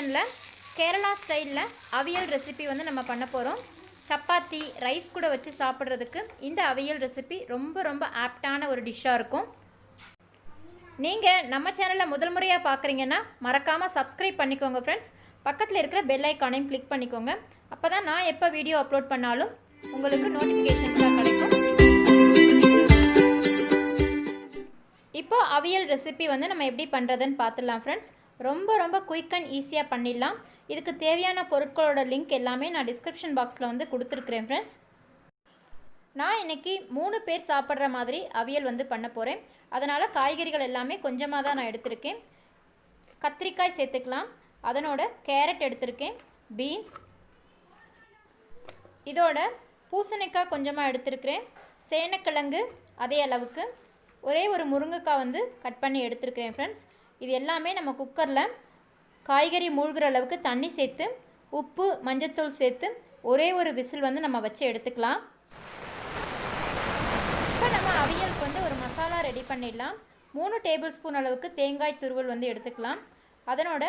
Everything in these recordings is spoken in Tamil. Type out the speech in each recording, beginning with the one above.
கிச்சனில் கேரளா ஸ்டைலில் அவியல் ரெசிபி வந்து நம்ம பண்ண போகிறோம். சப்பாத்தி ரைஸ் கூட வச்சு சாப்பிட்றதுக்கு இந்த அவியல் ரெசிபி ரொம்ப ரொம்ப ஆப்டான ஒரு டிஷ்ஷாக இருக்கும். நீங்கள் நம்ம சேனலில் முதல் முறையாக பார்க்குறீங்கன்னா மறக்காமல் சப்ஸ்கிரைப் பண்ணிக்கோங்க ஃப்ரெண்ட்ஸ். பக்கத்தில் இருக்கிற பெல் ஐக்கானையும் கிளிக் பண்ணிக்கோங்க. அப்போ தான் நான் எப்போ வீடியோ அப்லோட் பண்ணாலும் உங்களுக்கு நோட்டிஃபிகேஷன்ஸாக கிடைக்கும். இப்போ அவியல் ரெசிபி வந்து நம்ம எப்படி பண்ணுறதுன்னு பார்த்துடலாம் ஃப்ரெண்ட்ஸ். ரொம்ப ரொம்ப குயிக் அண்ட் ஈஸியாக பண்ணிடலாம். இதுக்கு தேவையான பொருட்களோட லிங்க் எல்லாமே நான் டிஸ்கிரிப்ஷன் பாக்ஸில் வந்து கொடுத்துருக்குறேன் ஃப்ரெண்ட்ஸ். நான் இன்றைக்கி 3 பேர் சாப்பிட்ற மாதிரி அவியல் வந்து பண்ண போகிறேன். அதனால் காய்கறிகள் எல்லாமே கொஞ்சமாக தான் நான் எடுத்திருக்கேன். கத்திரிக்காய் சேர்த்துக்கலாம், அதனோட கேரட் எடுத்திருக்கேன், பீன்ஸ், இதோட பூசணிக்காய் கொஞ்சமாக எடுத்திருக்கிறேன், சேனக்கிழங்கு அதே அளவுக்கு, ஒரே ஒரு முருங்கைக்காய் வந்து கட் பண்ணி எடுத்துருக்கிறேன் ஃப்ரெண்ட்ஸ். இது எல்லாமே நம்ம குக்கரில் காய்கறி மூழ்கிற அளவுக்கு தண்ணி சேர்த்து உப்பு மஞ்சத்தூள் சேர்த்து ஒரே ஒரு விசில் வந்து நம்ம வச்சு எடுத்துக்கலாம். இப்போ நம்ம அவியலுக்கு வந்து ஒரு மசாலா ரெடி பண்ணிடலாம். 3 டேபிள் ஸ்பூன் அளவுக்கு தேங்காய் துருவல் வந்து எடுத்துக்கலாம். அதனோட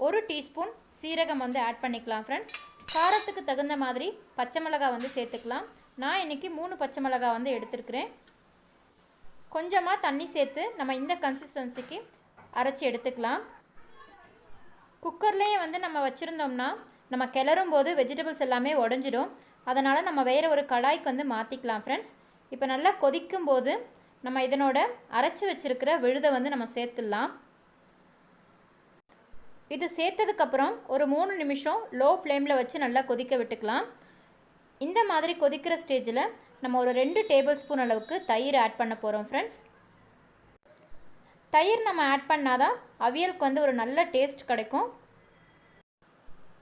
1 டீஸ்பூன் சீரகம் வந்து ஆட் பண்ணிக்கலாம் ஃப்ரெண்ட்ஸ். காரத்துக்கு தகுந்த மாதிரி பச்சை மிளகாய் வந்து சேர்த்துக்கலாம். நான் இன்றைக்கி 3 பச்சை மிளகாய் வந்து எடுத்துருக்கிறேன். கொஞ்சமாக தண்ணி சேர்த்து நம்ம இந்த கன்சிஸ்டன்சிக்கு அரைச்சி எடுத்துக்கலாம். குக்கர்லேயே வந்து நம்ம வச்சுருந்தோம்னா நம்ம கிளறும் போது வெஜிடபிள்ஸ் எல்லாமே உடஞ்சிடும். அதனால் நம்ம வேறு ஒரு கடாய்க்கு வந்து மாற்றிக்கலாம் ஃப்ரெண்ட்ஸ். இப்போ நல்லா கொதிக்கும் போது நம்ம இதனோட அரைச்சி வச்சுருக்கிற விழுதை வந்து நம்ம சேர்த்துடலாம். இது சேர்த்ததுக்கப்புறம் ஒரு 3 நிமிஷம் லோ ஃப்ளேமில் வச்சு நல்லா கொதிக்க விட்டுக்கலாம். இந்த மாதிரி கொதிக்கிற ஸ்டேஜில் நம்ம ஒரு 2 டேபிள் ஸ்பூன் அளவுக்கு தயிர் ஆட் பண்ண போகிறோம் ஃப்ரெண்ட்ஸ். தயிர் நம்ம ஆட் பண்ணால் தான் அவியலுக்கு வந்து ஒரு நல்ல டேஸ்ட் கிடைக்கும்.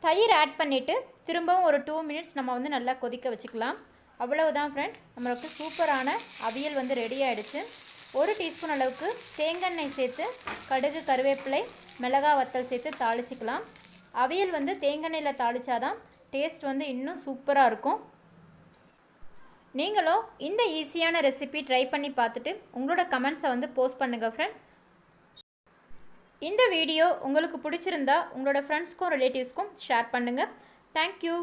தயிர் ஆட் பண்ணிவிட்டு திரும்பவும் ஒரு 2 மினிட்ஸ் நம்ம வந்து நல்லா கொதிக்க வச்சுக்கலாம். அவ்வளவுதான் ஃப்ரெண்ட்ஸ், நம்மளுக்கு சூப்பரான அவியல் வந்து ரெடி ஆகிடுச்சு. 1 டீஸ்பூன் அளவுக்கு தேங்காய் சேர்த்து கடுகு கருவேப்பிலை மிளகாய் வத்தல் சேர்த்து தாளிச்சிக்கலாம். அவியல் வந்து தேங்காயில் தாளித்தாதான் டேஸ்ட் வந்து இன்னும் சூப்பராக இருக்கும். நீங்களும் இந்த ஈஸியான ரெசிபி ட்ரை பண்ணி பார்த்துட்டு உங்களோட கமெண்ட்ஸை வந்து போஸ்ட் பண்ணுங்கள் ஃப்ரெண்ட்ஸ். இந்த வீடியோ உங்களுக்கு பிடிச்சிருந்தா உங்களோட ஃப்ரெண்ட்ஸ்க்கும் ரிலேட்டிவ்ஸ்க்கும் ஷேர் பண்ணுங்கள். தேங்க்யூ.